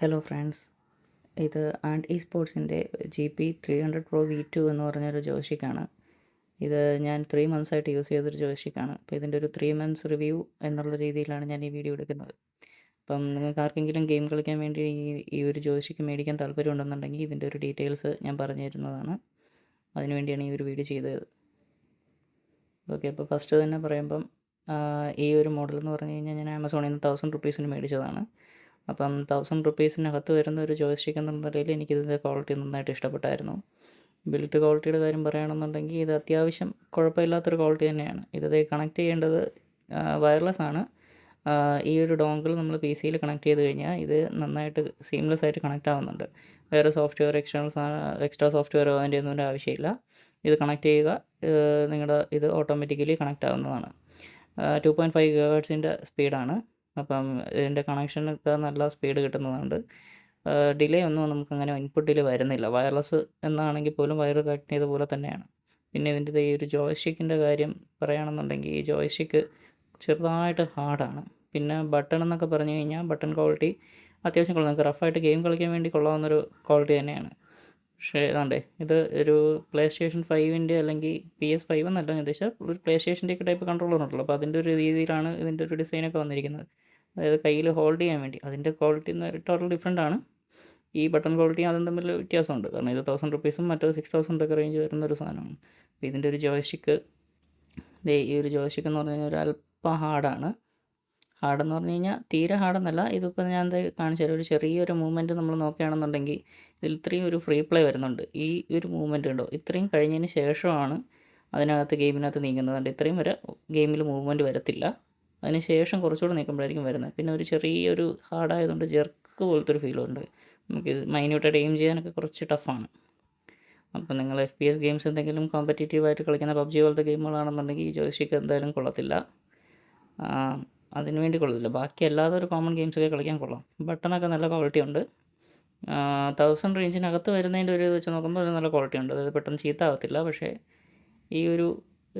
Hello friends, ഇത് and E സ്പോർട്സിൻ്റെ GP300 Pro V2 എന്ന് പറഞ്ഞൊരു ജോയ്സ്റ്റിക്കാണ്. ഇത് ഞാൻ 3 മന്ത്സായിട്ട് യൂസ് ചെയ്തൊരു ജോയ്സ്റ്റിക്കാണ്. അപ്പോൾ ഇതിൻ്റെ ഒരു 3 മന്ത്സ് റിവ്യൂ എന്നുള്ള രീതിയിലാണ് ഞാൻ ഈ വീഡിയോ എടുക്കുന്നത്. അപ്പം നിങ്ങൾക്ക് ആർക്കെങ്കിലും ഗെയിം കളിക്കാൻ വേണ്ടി ഈ ഒരു ജോയ്സ്റ്റിക്ക് മേടിക്കാൻ താല്പര്യമുണ്ടെന്നുണ്ടെങ്കിൽ ഇതിൻ്റെ ഒരു ഡീറ്റെയിൽസ് ഞാൻ പറഞ്ഞു തരുന്നതാണ്. അതിനുവേണ്ടിയാണ് ഈ ഒരു വീഡിയോ ചെയ്തത്. ഓക്കെ, അപ്പോൾ ഫസ്റ്റ് തന്നെ പറയുമ്പം ഈ ഒരു മോഡൽ എന്ന് പറഞ്ഞു കഴിഞ്ഞാൽ ഞാൻ ആമസോണിൽ നിന്ന് 1000 റുപ്പീസിന് മേടിച്ചതാണ്. അപ്പം 1000 റുപ്പീസിനകത്ത് വരുന്ന ഒരു ജോയ്സ്റ്റിക്ക് എന്ന നിലയിൽ എനിക്കിതിൻ്റെ ക്വാളിറ്റി നന്നായിട്ട് ഇഷ്ടപ്പെട്ടായിരുന്നു. ബിൽഡ് ക്വാളിറ്റിയുടെ കാര്യം പറയുകയാണെന്നുണ്ടെങ്കിൽ ഇത് അത്യാവശ്യം കുഴപ്പമില്ലാത്തൊരു ക്വാളിറ്റി തന്നെയാണ്. ഇത് കണക്ട് ചെയ്യേണ്ടത് വയർലെസ് ആണ്. ഈ ഒരു ഡോങ്കിൾ നമ്മൾ PC-യിൽ കണക്ട് ചെയ്ത് കഴിഞ്ഞാൽ ഇത് നന്നായിട്ട് സീംലെസ് ആയിട്ട് കണക്റ്റ് ആവുന്നുണ്ട്. വേറെ സോഫ്റ്റ്വെയർ എക്സ്ട്രാ സോഫ്റ്റ്വെയറോ അതിൻ്റെ ഒന്നും ആവശ്യമില്ല. ഇത് കണക്ട് ചെയ്യുക, നിങ്ങളുടെ ഇത് ഓട്ടോമാറ്റിക്കലി കണക്റ്റ് ആവുന്നതാണ്. 2.5 GHz സ്പീഡാണ്. അപ്പം ഇതിൻ്റെ കണക്ഷനൊക്കെ നല്ല സ്പീഡ് കിട്ടുന്നതുകൊണ്ട് ഡിലേ ഒന്നും നമുക്കങ്ങനെ ഇൻപുട്ട് ഡിലേ വരുന്നില്ല. വയർലെസ് എന്നാണെങ്കിൽ പോലും വയർ കണക്ട് ചെയ്ത പോലെ തന്നെയാണ്. പിന്നെ ഇതിൻ്റെ ഈ ഒരു ജോയ്സ്റ്റിക്കിൻ്റെ കാര്യം പറയുകയാണെന്നുണ്ടെങ്കിൽ ഈ ജോയ്സ്റ്റിക്ക് ചെറുതായിട്ട് ഹാർഡാണ്. പിന്നെ ബട്ടൺ എന്നൊക്കെ പറഞ്ഞു കഴിഞ്ഞാൽ ബട്ടൺ ക്വാളിറ്റി അത്യാവശ്യം കൊള്ളാം. നമുക്ക് റഫായിട്ട് ഗെയിം കളിക്കാൻ വേണ്ടി കൊള്ളാവുന്നൊരു ക്വാളിറ്റി തന്നെയാണ്. പക്ഷേ ഇതാണ്ടേ, ഇത് ഒരു PlayStation 5-ൻ്റെ അല്ലെങ്കിൽ PS5 എന്നല്ല ഞാൻ ഉദ്ദേശിച്ചത്, ഒരു PlayStationൻ്റെ ടൈപ്പ് കൺട്രോളർ ഉണ്ടല്ലോ. അപ്പോൾ അതിൻ്റെ ഒരു രീതിയിലാണ് ഇതിൻ്റെ ഒരു ഡിസൈനൊക്കെ വന്നിരിക്കുന്നത്. അതായത് കയ്യിൽ ഹോൾഡ് ചെയ്യാൻ വേണ്ടി. അതിൻ്റെ ക്വാളിറ്റി ടോട്ടൽ ഡിഫറെൻ്റ് ആണ്. ഈ ബട്ടൺ ക്വാളിറ്റിയും അതും തമ്മിൽ വ്യത്യാസമുണ്ട്. കാരണം ഇത് 1000 റുപ്പീസും മറ്റേത് 6000 ഒക്കെ റേഞ്ച് വരുന്നൊരു സാധനമാണ്. അപ്പോൾ ഇതിൻ്റെ ഒരു ജോയ്സ്റ്റിക്ക്, ഈ ഒരു ജോയ്സ്റ്റിക്ക് എന്ന് പറഞ്ഞു കഴിഞ്ഞാൽ ഒരു അല്പം ഹാർഡാണ്. ഹാർഡെന്ന് പറഞ്ഞു കഴിഞ്ഞാൽ തീരെ ഹാർഡെന്നല്ല. ഇതിപ്പോൾ ഞാൻ കാണിച്ചു തരാം. ഒരു ചെറിയൊരു മൂവ്മെൻറ്റ് നമ്മൾ നോക്കുകയാണെന്നുണ്ടെങ്കിൽ ഇതിൽ ഇത്രയും ഒരു ഫ്രീ പ്ലേ വരുന്നുണ്ട്. ഈ ഒരു മൂവ്മെൻറ്റ് ഉണ്ടോ, ഇത്രയും കഴിഞ്ഞതിന് ശേഷമാണ് ഗെയിമിനകത്ത് നീങ്ങുന്നത്. ഇത്രയും വരെ ഗെയിമിൽ മൂവ്മെൻറ്റ് വരത്തില്ല. അതിന് ശേഷം കുറച്ചുകൂടെ നീക്കുമ്പോഴായിരിക്കും വരുന്നത്. പിന്നെ ഒരു ചെറിയൊരു ഹാർഡായതുകൊണ്ട് ജെർക്ക് പോലത്തെ ഒരു ഫീലുണ്ട്. നമുക്കിത് മൈന്യൂട്ടായിട്ട് എയിം ചെയ്യാനൊക്കെ കുറച്ച് ടഫാണ്. അപ്പോൾ നിങ്ങൾ FPS ഗെയിംസ് എന്തെങ്കിലും കോമ്പറ്റീറ്റീവായിട്ട് കളിക്കുന്ന PUBG പോലത്തെ ഗെയിമുകളാണെന്നുണ്ടെങ്കിൽ ഈ ജോയ്സ്റ്റിക്ക് എന്തായാലും കൊള്ളത്തില്ല. അതിന് വേണ്ടി കൊള്ളത്തില്ല. ബാക്കി അല്ലാതെ ഒരു കോമൺ ഗെയിംസൊക്കെ കളിക്കാൻ കൊള്ളാം. ബട്ടണൊക്കെ നല്ല ക്വാളിറ്റി ഉണ്ട്. 1000 റേഞ്ചിനകത്ത് വരുന്നതിൻ്റെ ഒരു വെച്ച് നോക്കുമ്പോൾ ഒരു നല്ല ക്വാളിറ്റി ഉണ്ട്. അതായത് പെട്ടെന്ന് ചീത്ത ആകത്തില്ല. പക്ഷേ ഈ ഒരു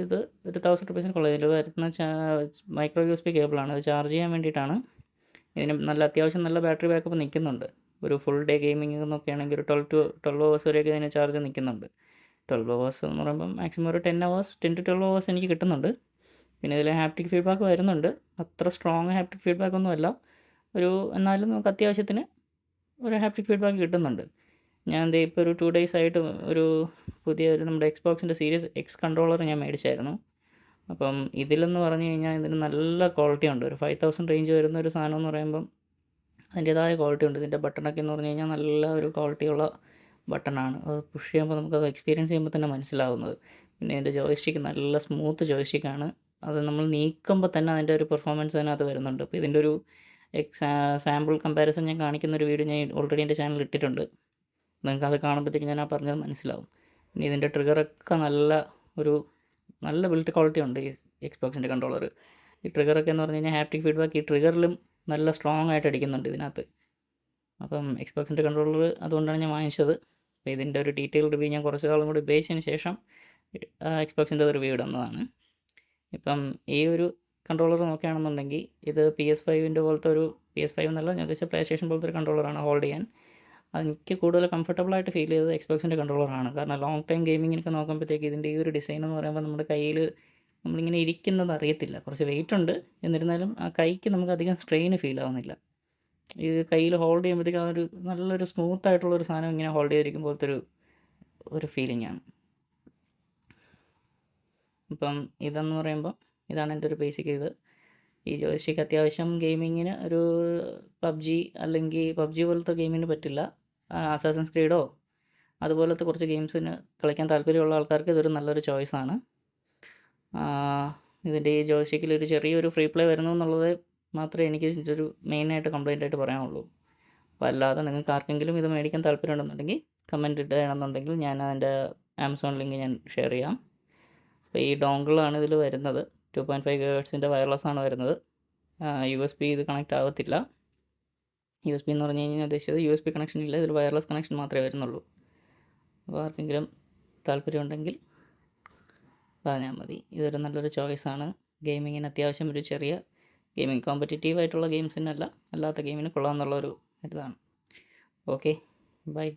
ഇത് ഒരു 1000 റുപ്പീസിന് കൊള്ളാം. ഇതിൽ വരുന്ന മൈക്രോ USB കേബിളാണ്. ഇത് ചാർജ് ചെയ്യാൻ വേണ്ടിയിട്ടാണ്. ഇതിന് നല്ല അത്യാവശ്യം നല്ല ബാറ്ററി ബാക്കപ്പ് നിൽക്കുന്നുണ്ട്. ഒരു ഫുൾ ഡേ ഗെയിമിംഗ് എന്നൊക്കെ ആണെങ്കിൽ ഒരു 12 അവേഴ്സ് വരെയൊക്കെ ഇതിന് ചാർജ് നിൽക്കുന്നുണ്ട്. 12 അവേഴ്സ് എന്ന് പറയുമ്പോൾ മാക്സിമം ഒരു 10 to 12 അവേഴ്സ് എനിക്ക് കിട്ടുന്നുണ്ട്. പിന്നെ ഇതിൽ ഹാപ്റ്റിക് ഫീഡ്ബാക്ക് വരുന്നുണ്ട്. അത്ര സ്ട്രോങ് ഹാപ്റ്റിക് ഫീഡ്ബാക്ക് ഒന്നുമല്ല. എന്നാലും നമുക്ക് അത്യാവശ്യത്തിന് ഒരു ഹാപ്റ്റിക് ഫീഡ്ബാക്ക് കിട്ടുന്നുണ്ട്. ഞാൻ ഇപ്പോൾ ഒരു 2 ഡേയ്സ് ആയിട്ട് ഒരു പുതിയ നമ്മുടെ Xboxൻ്റെ സീരീസ് X കൺട്രോളർ ഞാൻ മേടിച്ചായിരുന്നു. അപ്പം ഇതിലെന്ന് പറഞ്ഞു കഴിഞ്ഞാൽ ഇതിന് നല്ല ക്വാളിറ്റി ഉണ്ട്. ഒരു 5000 റേഞ്ച് വരുന്ന ഒരു സാധനം എന്ന് പറയുമ്പം അതിൻ്റേതായ ക്വാളിറ്റി ഉണ്ട്. ഇതിൻ്റെ ബട്ടണൊക്കെ എന്ന് പറഞ്ഞു കഴിഞ്ഞാൽ നല്ല ഒരു ക്വാളിറ്റിയുള്ള ബട്ടണാണ്. അത് പുഷ് ചെയ്യുമ്പോൾ നമുക്കത് എക്സ്പീരിയൻസ് ചെയ്യുമ്പോൾ തന്നെ മനസ്സിലാവുന്നത്. പിന്നെ ഇതിൻ്റെ ജോയ്സ്റ്റിക്ക് നല്ല സ്മൂത്ത് ജോയ്സ്റ്റിക്കാണ്. അത് നമ്മൾ നീക്കുമ്പോൾ തന്നെ അതിൻ്റെ ഒരു പെർഫോമൻസ് അതിനകത്ത് വരുന്നുണ്ട്. അപ്പോൾ ഇതിൻ്റെ ഒരു സാമ്പിൾ കമ്പാരിസൺ ഞാൻ കാണിക്കുന്ന ഒരു വീഡിയോ ഞാൻ ഓൾറെഡി എൻ്റെ ചാനലിൽ ഇട്ടിട്ടുണ്ട്. നിങ്ങൾക്കത് കാണുമ്പോഴത്തേക്കും ഞാൻ പറഞ്ഞത് മനസ്സിലാവും. പിന്നെ ഇതിൻ്റെ ട്രിഗറൊക്കെ നല്ല ബിൽറ്റ് ക്വാളിറ്റി ഉണ്ട് ഈ Xboxൻ്റെ കൺട്രോളർ. ഈ ട്രിഗറൊക്കെ എന്ന് പറഞ്ഞു കഴിഞ്ഞാൽ ഹാപ്റ്റിക് ഫീഡ്ബാക്ക് ഈ ട്രിഗറിലും നല്ല സ്ട്രോങ് ആയിട്ട് അടിക്കുന്നുണ്ട് ഇതിനകത്ത്. അപ്പം Xboxൻ്റെ കൺട്രോളർ അതുകൊണ്ടാണ് ഞാൻ വാങ്ങിച്ചത്. അപ്പോൾ ഇതിൻ്റെ ഒരു ഡീറ്റെയിൽ റിവ്യൂ ഞാൻ കുറച്ച് കാലം കൂടി ഉപയോഗിച്ചതിന് ശേഷം Xboxൻ്റെ റിവ്യൂ ഇടുന്നതാണ്. ഇപ്പം ഈ ഒരു കൺട്രോളർ നോക്കുകയാണെന്നുണ്ടെങ്കിൽ ഇത് PS5 പോലത്തെ ഒരു PS5 എന്നല്ല ഞാൻ ഉദ്ദേശിച്ച PlayStation പോലത്തെ ഒരു കൺട്രോളറാണ് ഹോൾഡ് ചെയ്യാൻ. അതെനിക്ക് കൂടുതൽ കംഫർട്ടബിളായിട്ട് ഫീൽ ചെയ്തത് Xboxൻ്റെ കൺട്രോളറാണ്. കാരണം ലോങ് ടൈം ഗെയിമിങ്ങിനൊക്കെ നോക്കുമ്പോഴത്തേക്ക് ഇതിൻ്റെ ഈ ഒരു ഡിസൈൻ എന്ന് പറയുമ്പോൾ നമ്മുടെ കയ്യിൽ നമ്മളിങ്ങനെ ഇരിക്കുന്നത് അറിയത്തില്ല. കുറച്ച് വെയിറ്റ് ഉണ്ട്, എന്നിരുന്നാലും ആ കൈക്ക് നമുക്ക് അധികം സ്ട്രെയിന് ഫീൽ ആവുന്നില്ല. ഇത് കയ്യിൽ ഹോൾഡ് ചെയ്യുമ്പോഴത്തേക്കും അതൊരു നല്ലൊരു സ്മൂത്തായിട്ടുള്ളൊരു സാധനം ഇങ്ങനെ ഹോൾഡ് ചെയ്തിരിക്കും പോലത്തെ ഒരു ഫീലിംഗാണ്. ഇപ്പം ഇതെന്ന് പറയുമ്പോൾ ഇതാണ് എൻ്റെ ഒരു ബേസിക് ഇത്. ഈ ജോയ്സ്റ്റിക്ക് അത്യാവശ്യം ഗെയിമിങ്ങിന് ഒരു PUBG അല്ലെങ്കിൽ PUBG പോലത്തെ ഗെയിമിന് പറ്റില്ല. അസാസിൻസ് ക്രീഡോ അതുപോലത്തെ കുറച്ച് ഗെയിംസിന് കളിക്കാൻ താല്പര്യമുള്ള ആൾക്കാർക്ക് ഇതൊരു നല്ലൊരു ചോയ്സാണ്. ഇതിൻ്റെ ഈ ജോയ്സ്റ്റിക്കിൽ ഒരു ചെറിയൊരു ഫ്രീ പ്ലേ വരുന്നു എന്നുള്ളത് മാത്രമേ എനിക്ക് ഒരു മെയിനായിട്ട് കംപ്ലയിൻ്റായിട്ട് പറയാനുള്ളൂ. അപ്പോൾ അല്ലാതെ നിങ്ങൾക്ക് ആർക്കെങ്കിലും ഇത് മേടിക്കാൻ താല്പര്യമുണ്ടെന്നുണ്ടെങ്കിൽ കമൻറ്റ് ഇടുകയാണെന്നുണ്ടെങ്കിൽ ഞാൻ അതിൻ്റെ ആമസോൺ ലിങ്ക് ഞാൻ ഷെയർ ചെയ്യാം. അപ്പോൾ ഈ ഡോങ്കിളാണ് ഇതിൽ വരുന്നത്. 2.5 GHz വയർലെസ് ആണ് വരുന്നത്. USB ഇത് കണക്റ്റ് ആകത്തില്ല. USB എന്ന് പറഞ്ഞു കഴിഞ്ഞാൽ ഉദ്ദേശിച്ചത് USB കണക്ഷൻ ഇല്ല, ഇതിൽ വയർലെസ് കണക്ഷൻ മാത്രമേ വരുന്നുള്ളൂ. അപ്പോൾ ആർക്കെങ്കിലും താല്പര്യമുണ്ടെങ്കിൽ പറഞ്ഞാൽ മതി. ഇതൊരു നല്ലൊരു ചോയ്സാണ്. ഗെയിമിങ്ങിന് അത്യാവശ്യം ഒരു ചെറിയ കോമ്പറ്റീറ്റീവ് ആയിട്ടുള്ള ഗെയിംസിനല്ല, അല്ലാത്ത ഗെയിമിന് കൊള്ളാമെന്നുള്ളൊരു ഇതാണ്. Okay bye.